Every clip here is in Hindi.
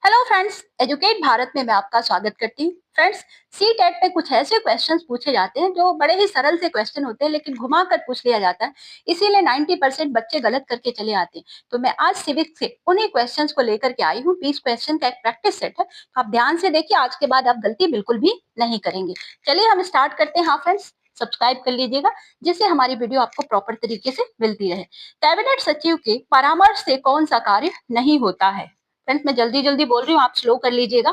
हेलो फ्रेंड्स, एजुकेट भारत में मैं आपका स्वागत करती हूँ। फ्रेंड्स, सी टेट पे कुछ ऐसे क्वेश्चंस पूछे जाते हैं जो बड़े ही सरल से क्वेश्चन होते हैं, लेकिन घुमा कर पूछ लिया जाता है। इसीलिए 90% बच्चे गलत करके चले आते हैं। तो मैं आज सिविक्स से उन्हीं क्वेश्चंस को लेकर के आई हूँ। 20 क्वेश्चन का एक प्रैक्टिस सेट है, तो आप ध्यान से देखिए। आज के बाद आप गलती बिल्कुल भी नहीं करेंगे। चलिए हम स्टार्ट करते हैं। हाँ फ्रेंड्स, सब्सक्राइब कर लीजिएगा, जिससे हमारी वीडियो आपको प्रॉपर तरीके से मिलती रहे। कैबिनेट सचिव के परामर्श से कौन सा कार्य नहीं होता है? फ्रेंड्स, मैं जल्दी जल्दी बोल रही हूँ, आप स्लो कर लीजिएगा।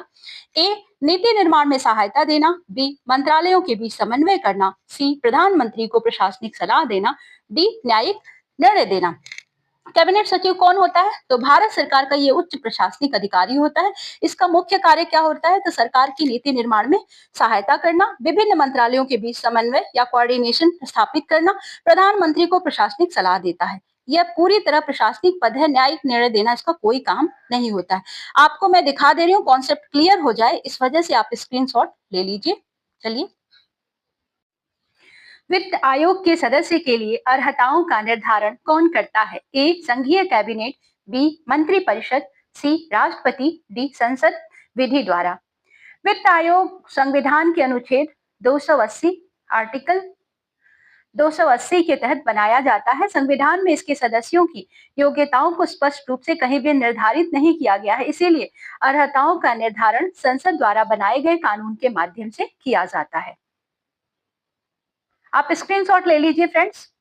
ए, नीति निर्माण में सहायता देना। बी, मंत्रालयों के बीच समन्वय करना। सी, प्रधानमंत्री को प्रशासनिक सलाह देना। डी, न्यायिक निर्णय देना। कैबिनेट सचिव कौन होता है? तो भारत सरकार का ये उच्च प्रशासनिक अधिकारी होता है। इसका मुख्य कार्य क्या होता है? तो सरकार की नीति निर्माण में सहायता करना, विभिन्न मंत्रालयों के बीच समन्वय या कोऑर्डिनेशन स्थापित करना, प्रधानमंत्री को प्रशासनिक सलाह देता है। यह पूरी तरह प्रशासनिक पद है। न्यायिक निर्णय देना इसका कोई काम नहीं होता है। आपको मैं दिखा दे रही हूँ, कॉन्सेप्ट क्लियर हो जाए इस वजह से आप स्क्रीनशॉट ले लीजिए। चलिए, वित्त आयोग के सदस्य के लिए अर्हताओं का निर्धारण कौन करता है? ए, संघीय कैबिनेट। बी, मंत्रिपरिषद। सी, राष्ट्रपति। डी, संसद विधि द्वारा। वित्त आयोग संविधान के अनुच्छेद 280 आर्टिकल 280 के तहत बनाया जाता है। संविधान में इसके सदस्यों की योग्यताओं को स्पष्ट रूप से कहीं भी निर्धारित नहीं किया गया है, इसीलिए अर्हताओं का निर्धारण संसद द्वारा बनाए गए कानून के माध्यम से किया जाता है। आप स्क्रीनशॉट ले लीजिए फ्रेंड्स।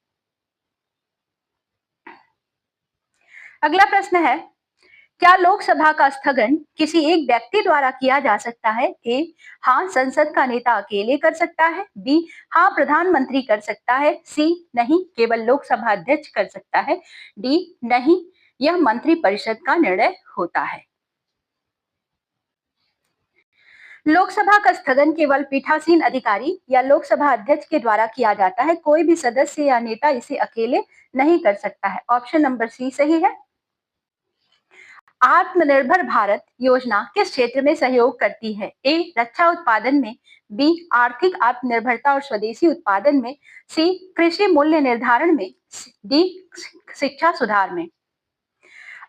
अगला प्रश्न है, क्या लोकसभा का स्थगन किसी एक व्यक्ति द्वारा किया जा सकता है? ए, हाँ, संसद का नेता अकेले कर सकता है। बी, हाँ, प्रधानमंत्री कर सकता है। सी, नहीं, केवल लोकसभा अध्यक्ष कर सकता है। डी, नहीं, यह मंत्रिपरिषद का निर्णय होता है। लोकसभा का स्थगन केवल पीठासीन अधिकारी या लोकसभा अध्यक्ष के द्वारा किया जाता है। कोई भी सदस्य या नेता इसे अकेले नहीं कर सकता है। ऑप्शन नंबर सी सही है। आत्मनिर्भर भारत योजना किस क्षेत्र में सहयोग करती है? ए, रक्षा उत्पादन में। बी, आर्थिक आत्मनिर्भरता और स्वदेशी उत्पादन में। सी, कृषि मूल्य निर्धारण में। डी, शिक्षा सुधार में।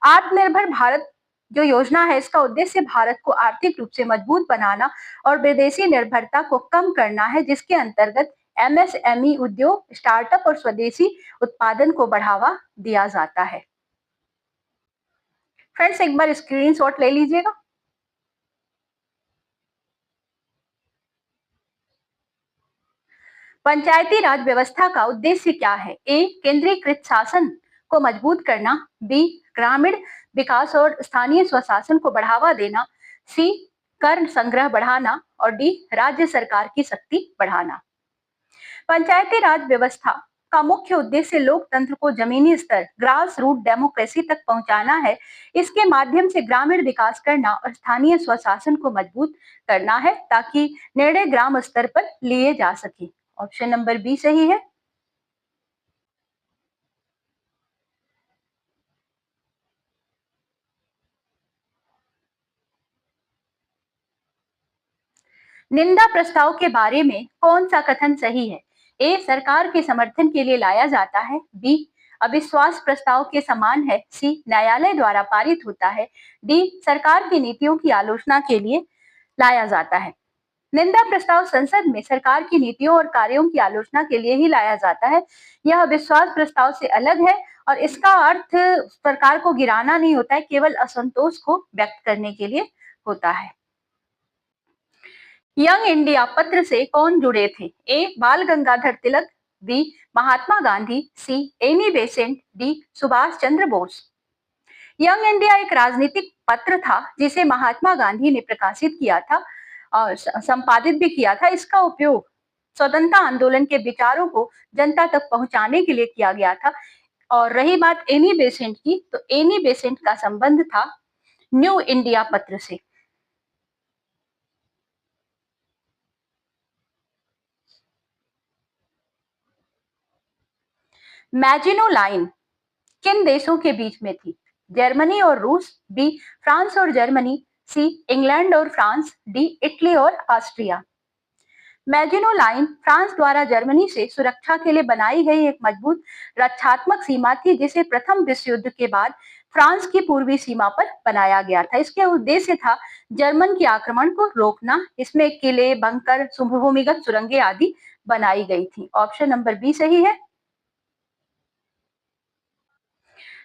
आत्मनिर्भर भारत जो योजना है, इसका उद्देश्य भारत को आर्थिक रूप से मजबूत बनाना और विदेशी निर्भरता को कम करना है, जिसके अंतर्गत एमएसएमई उद्योग, स्टार्टअप और स्वदेशी उत्पादन को बढ़ावा दिया जाता है। फ्रेंड्स, एक बार स्क्रीनशॉट ले लीजिएगा। पंचायती राज व्यवस्था का उद्देश्य क्या है? ए, केंद्रीकृत शासन को मजबूत करना। बी, ग्रामीण विकास और स्थानीय स्वशासन को बढ़ावा देना। सी, कर संग्रह बढ़ाना। और डी, राज्य सरकार की शक्ति बढ़ाना। पंचायती राज व्यवस्था का मुख्य उद्देश्य लोकतंत्र को जमीनी स्तर, ग्रास रूट डेमोक्रेसी तक पहुंचाना है। इसके माध्यम से ग्रामीण विकास करना और स्थानीय स्वशासन को मजबूत करना है, ताकि निर्णय ग्राम स्तर पर लिए जा सके। ऑप्शन नंबर बी सही है। निंदा प्रस्ताव के बारे में कौन सा कथन सही है? ए, सरकार के समर्थन के लिए लाया जाता है। बी, अविश्वास प्रस्ताव के समान है। सी, न्यायालय द्वारा पारित होता है। डी, सरकार की नीतियों की आलोचना के लिए लाया जाता है। निंदा प्रस्ताव संसद में सरकार की नीतियों और कार्यों की आलोचना के लिए ही लाया जाता है। यह विश्वास प्रस्ताव से अलग है और इसका अर्थ सरकार को गिराना नहीं होता है, केवल असंतोष को व्यक्त करने के लिए होता है। यंग इंडिया पत्र से कौन जुड़े थे? ए, बाल गंगाधर तिलक। बी, महात्मा गांधी। सी, Annie Besant. D, Subhash Chandra Bose. Young India एक राजनीतिक पत्र था जिसे महात्मा गांधी ने प्रकाशित किया था और संपादित भी किया था। इसका उपयोग स्वतंत्रता आंदोलन के विचारों को जनता तक पहुंचाने के लिए किया गया था। और रही बात एनी बेसेंट की, तो एनी बेसेंट का संबंध था न्यू इंडिया पत्र से। मैजिनो लाइन किन देशों के बीच में थी? जर्मनी और रूस। बी, फ्रांस और जर्मनी। सी, इंग्लैंड और फ्रांस। डी, इटली और ऑस्ट्रिया। मैजिनो लाइन फ्रांस द्वारा जर्मनी से सुरक्षा के लिए बनाई गई एक मजबूत रक्षात्मक सीमा थी, जिसे प्रथम विश्व युद्ध के बाद फ्रांस की पूर्वी सीमा पर बनाया गया था। इसके उद्देश्य था जर्मन के आक्रमण को रोकना। इसमें किले, बंकर, भूमिगत सुरंगें आदि बनाई गई थी। ऑप्शन नंबर बी सही है।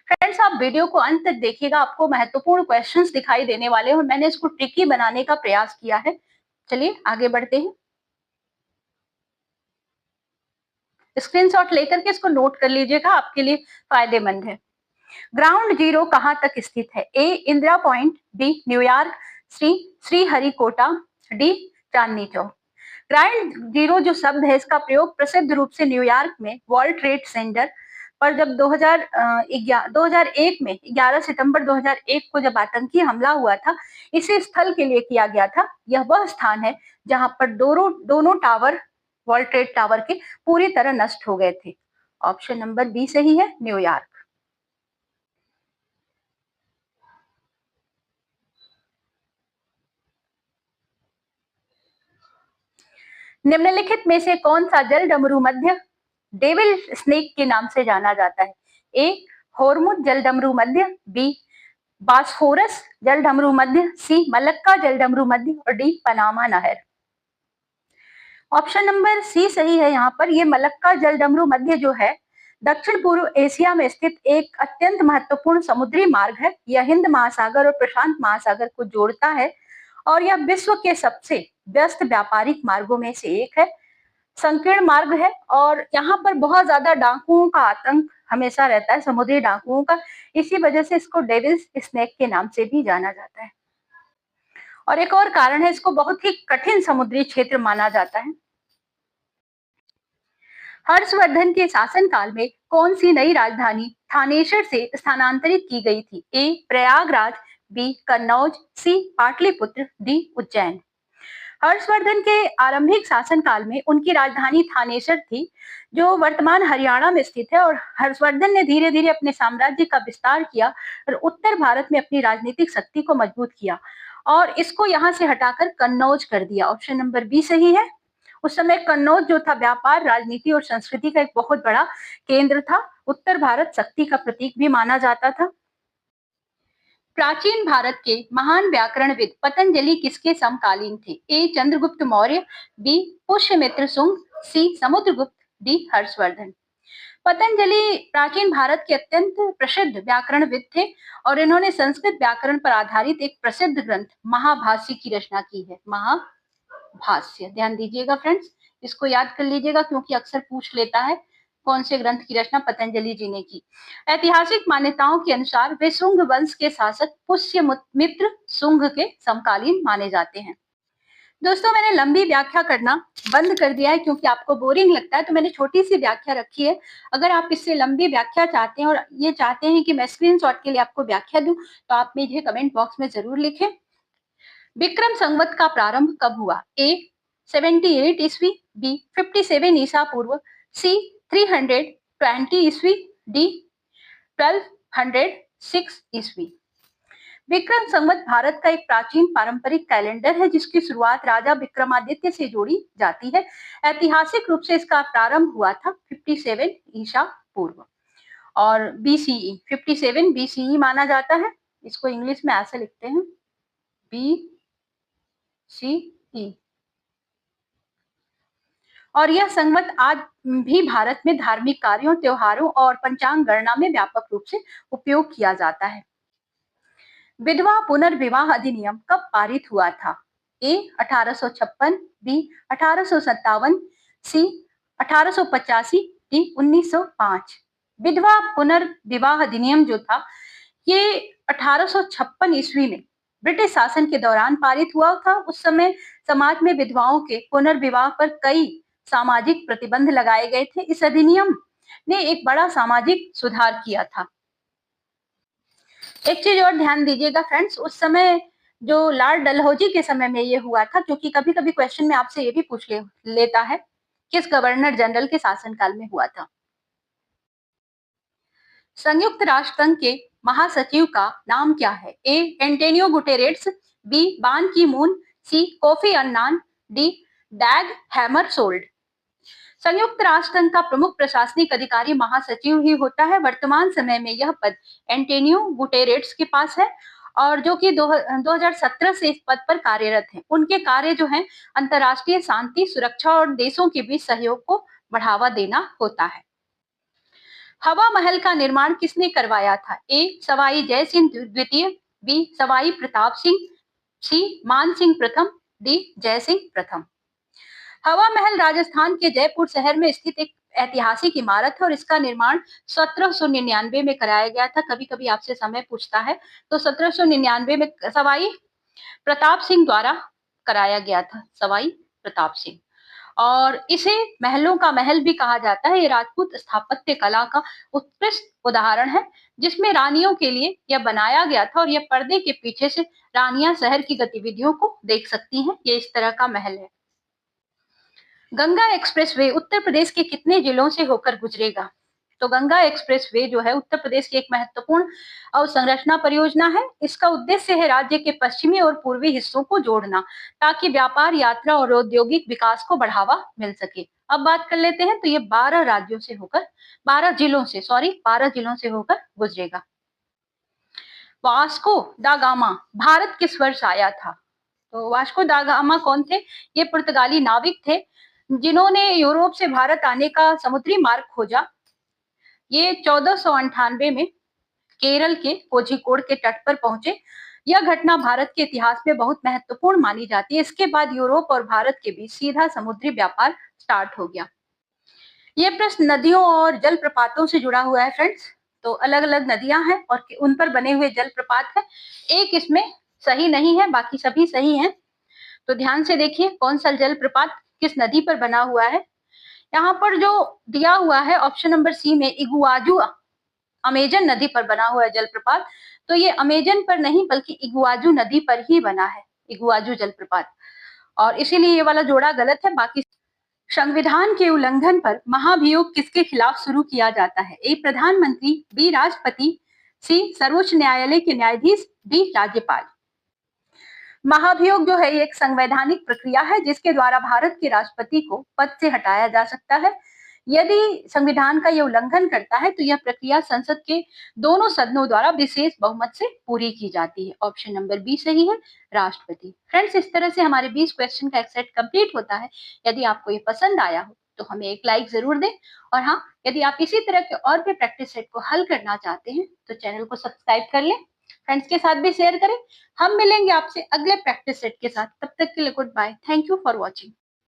फ्रेंड्स, आप वीडियो को अंत तक देखिएगा, आपको महत्वपूर्ण क्वेश्चंस दिखाई देने वाले हैं और मैंने इसको ट्रिकी बनाने का प्रयास किया है। चलिए आगे बढ़ते हैं। स्क्रीनशॉट लेकर के इसको नोट कर लीजिएगा, आपके लिए फायदेमंद है। ग्राउंड जीरो कहाँ तक स्थित है? ए इंदिरा पॉइंट, बी न्यूयॉर्क, सी Sriharikota, D Chandni Chowk. Ground zero जो शब्द है इसका प्रयोग प्रसिद्ध रूप से न्यूयॉर्क में वर्ल्ड ट्रेड सेंटर पर जब 2001 में 11 सितंबर 2001 को जब आतंकी हमला हुआ था, इसी स्थल के लिए किया गया था। यह वह स्थान है जहां पर दोनों टावर, वर्ल्ड ट्रेड टावर के पूरी तरह नष्ट हो गए थे। ऑप्शन नंबर बी सही है, न्यूयॉर्क। निम्नलिखित में से कौन सा जल डमरू मध्य डेविल स्नेक के नाम से जाना जाता है? ए होर्मुज जल डमरू मध्य, बी बास्फोरस जल डमरू मध्य, सी मलक्का जल डमरू मध्य और डी पनामा नहर। ऑप्शन नंबर सी सही है। यहाँ पर ये मलक्का जल डमरू मध्य जो है दक्षिण पूर्व एशिया में स्थित एक अत्यंत महत्वपूर्ण समुद्री मार्ग है। यह हिंद महासागर और प्रशांत महासागर को जोड़ता है और यह विश्व के सबसे व्यस्त व्यापारिक मार्गों में से एक है। संकीर्ण मार्ग है और यहाँ पर बहुत ज्यादा डाकुओं का आतंक हमेशा रहता है, समुद्री डाकुओं का। इसी वजह से इसको डेविल्स स्नेक के नाम से भी जाना जाता है। और एक और कारण है, इसको बहुत ही कठिन समुद्री क्षेत्र माना जाता है। हर्षवर्धन के शासनकाल में कौन सी नई राजधानी थानेश्वर से स्थानांतरित की गई थी? ए प्रयागराज, बी कन्नौज, सी पाटलिपुत्र, डी उज्जैन। हर्षवर्धन के आरंभिक शासनकाल में उनकी राजधानी थानेश्वर थी, जो वर्तमान हरियाणा में स्थित है। और हर्षवर्धन ने धीरे धीरे अपने साम्राज्य का विस्तार किया और उत्तर भारत में अपनी राजनीतिक शक्ति को मजबूत किया और इसको यहाँ से हटाकर कन्नौज कर दिया। ऑप्शन नंबर बी सही है। उस समय कन्नौज जो था व्यापार, राजनीति और संस्कृति का एक बहुत बड़ा केंद्र था। उत्तर भारत शक्ति का प्रतीक भी माना जाता था। प्राचीन भारत के महान व्याकरणविद पतंजलि किसके समकालीन थे? ए चंद्रगुप्त मौर्य, बी पुष्यमित्र शुंग, सी समुद्रगुप्त, डी हर्षवर्धन। पतंजलि प्राचीन भारत के अत्यंत प्रसिद्ध व्याकरणविद थे और इन्होंने संस्कृत व्याकरण पर आधारित एक प्रसिद्ध ग्रंथ महाभाष्य की रचना की है। महाभाष्य, ध्यान दीजिएगा फ्रेंड्स, इसको याद कर लीजिएगा क्योंकि अक्सर पूछ लेता है कौन से ग्रंथ की रचना पतंजलि जी ने की। ऐतिहासिक मान्यताओं के अनुसार वे शुंग वंश के शासक पुष्यमित्र शुंग के समकालीन माने जाते हैं। दोस्तों, मैंने लंबी व्याख्या करना बंद कर दिया है क्योंकि आपको बोरिंग लगता है, तो मैंने छोटी सी व्याख्या रखी है। अगर आप इससे लंबी व्याख्या चाहते हैं और ये चाहते हैं कि मैं स्क्रीनशॉट के लिए आपको व्याख्या दूं, तो आप मुझे कमेंट बॉक्स में जरूर लिखें। विक्रम संवत का प्रारंभ कब हुआ? ए 78 ईस्वी, बी 57 ईसा पूर्व, सी 320 ईस्वी, डी 1206 ईस्वी। विक्रम संवत भारत का एक प्राचीन पारंपरिक कैलेंडर है जिसकी शुरुआत राजा विक्रमादित्य से जोड़ी जाती है। ऐतिहासिक रूप से इसका प्रारंभ हुआ था 57 ईसा पूर्व और बीसीई 57 बीसीई माना जाता है। इसको इंग्लिश में ऐसे लिखते हैं, बी सी ई। और यह संवत आज भी भारत में धार्मिक कार्यों, त्योहारों और पंचांग गणना में व्यापक रूप से उपयोग किया जाता है। विधवा पुनर्विवाह अधिनियम कब पारित हुआ था? ए 1856, बी 1857, सी 1885, डी 1905। विधवा पुनर्विवाह अधिनियम जो था ये 1856 ईस्वी में ब्रिटिश शासन के दौरान पारित हुआ था। उस समय समाज में विधवाओं के पुनर्विवाह पर कई सामाजिक प्रतिबंध लगाए गए थे। इस अधिनियम ने एक बड़ा सामाजिक सुधार किया था। एक चीज और ध्यान दीजिएगा फ्रेंड्स, उस समय जो लॉर्ड डलहौजी के समय में ये हुआ था, क्योंकि कभी कभी क्वेश्चन में आपसे ये भी पूछ लेता है किस गवर्नर जनरल के शासनकाल में हुआ था। संयुक्त राष्ट्र संघ के महासचिव का नाम क्या है? ए एंटोनियो गुटेरेस, बी बान की मून, सी कोफी अन्नान, डी डैग हैमरशोल्ड। संयुक्त राष्ट्र संघ का प्रमुख प्रशासनिक अधिकारी महासचिव ही होता है। वर्तमान समय में यह पद एंटोनियो गुटेरेस के पास है और जो कि 2017 से इस पद पर कार्यरत हैं। उनके कार्य जो हैं अंतर्राष्ट्रीय शांति, सुरक्षा और देशों के बीच सहयोग को बढ़ावा देना होता है। हवा महल का निर्माण किसने करवाया था? ए सवाई जय सिंह द्वितीय, बी सवाई प्रताप सिंह, सी मान सिंह प्रथम, डी जय सिंह प्रथम। हवा महल राजस्थान के जयपुर शहर में स्थित एक ऐतिहासिक इमारत है और इसका निर्माण 1799 में कराया गया था। कभी कभी आपसे समय पूछता है, तो 1799 में सवाई प्रताप सिंह द्वारा कराया गया था, सवाई प्रताप सिंह। और इसे महलों का महल भी कहा जाता है। ये राजपूत स्थापत्य कला का उत्कृष्ट उदाहरण है, जिसमें रानियों के लिए यह बनाया गया था और यह पर्दे के पीछे से रानियां शहर की गतिविधियों को देख सकती हैं। ये इस तरह का महल है। गंगा एक्सप्रेसवे उत्तर प्रदेश के कितने जिलों से होकर गुजरेगा? तो गंगा एक्सप्रेसवे जो है उत्तर प्रदेश की एक महत्वपूर्ण अवसंरचना परियोजना है। इसका उद्देश्य है राज्य के पश्चिमी और पूर्वी हिस्सों को जोड़ना, ताकि व्यापार, यात्रा और औद्योगिक विकास को बढ़ावा मिल सके। अब बात कर लेते हैं, तो ये 12 राज्यों से होकर 12 जिलों से 12 जिलों से होकर गुजरेगा। वास्को दा गामा भारत किस वर्ष आया था? तो वास्को दा गामा कौन थे? ये पुर्तगाली नाविक थे, जिन्होंने यूरोप से भारत आने का समुद्री मार्ग खोजा। ये 1498 में केरल के कोझिकोड के तट पर पहुंचे। यह घटना भारत के इतिहास में बहुत महत्वपूर्ण मानी जाती है। इसके बाद यूरोप और भारत के बीच सीधा समुद्री व्यापार स्टार्ट हो गया। ये प्रश्न नदियों और जलप्रपातों से जुड़ा हुआ है फ्रेंड्स। तो अलग अलग नदियां हैं और उन पर बने हुए जलप्रपात है। एक इसमें सही नहीं है, बाकी सभी सही हैं। तो ध्यान से देखिए कौन सा जलप्रपात किस नदी पर बना हुआ है। यहाँ पर जो दिया हुआ है ऑप्शन नंबर सी में, इगुआजू अमेजन नदी पर बना हुआ है जलप्रपात। तो ये अमेजन पर नहीं बल्कि इगुआजू नदी पर ही बना है, इगुआजू जलप्रपात। और इसीलिए ये वाला जोड़ा गलत है। बाकी संविधान के उल्लंघन पर महाभियोग किसके खिलाफ शुरू किया जाता है? ए प्रधानमंत्री, बी राष्ट्रपति, सी सर्वोच्च न्यायालय के न्यायाधीश, डी राज्यपाल। महाभियोग जो है ये एक संवैधानिक प्रक्रिया है जिसके द्वारा भारत के राष्ट्रपति को पद से हटाया जा सकता है। यदि संविधान का ये उल्लंघन करता है तो यह प्रक्रिया संसद के दोनों सदनों द्वारा विशेष बहुमत से पूरी की जाती है। ऑप्शन नंबर बी सही है, राष्ट्रपति। फ्रेंड्स, इस तरह से हमारे 20 क्वेश्चन का एक सेट कंप्लीट होता है। यदि आपको ये पसंद आया हो तो हमें एक लाइक जरूर दें। और हाँ, यदि आप इसी तरह के और भी प्रैक्टिस सेट को हल करना चाहते हैं तो चैनल को सब्सक्राइब कर लें, फ्रेंड्स के साथ भी शेयर करें। हम मिलेंगे आपसे अगले प्रैक्टिस सेट के साथ। तब तक के लिए goodbye. Thank you for watching.